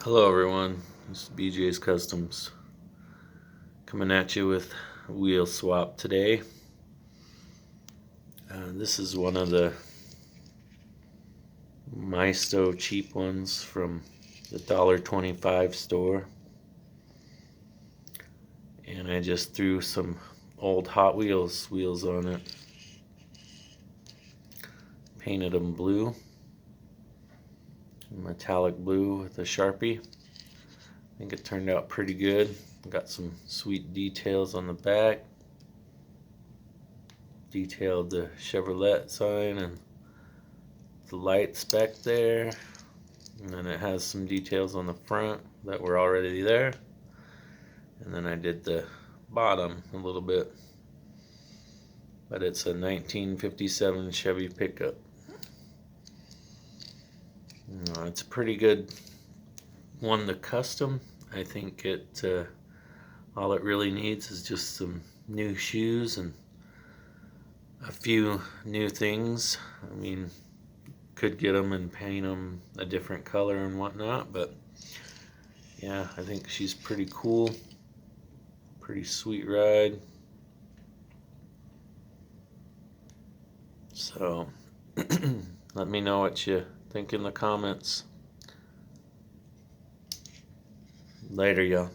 Hello everyone, this is BJ's Customs coming at you with a wheel swap today. This is one of the Maisto cheap ones from the $1.25 store, and I just threw some old Hot Wheels wheels on it, painted them blue, metallic blue with a Sharpie. I think it turned out pretty good. Got some sweet details on the back. Detailed the Chevrolet sign and the lights back there. And then it has some details on the front that were already there. And then I did the bottom a little bit. But it's a 1957 Chevy pickup. It's a pretty good one to custom. I think all it really needs is just some new shoes and a few new things. I mean, could get them and paint them a different color and whatnot, but yeah, I think she's pretty cool. Pretty sweet ride. So let me know what you think in the comments. Later, y'all.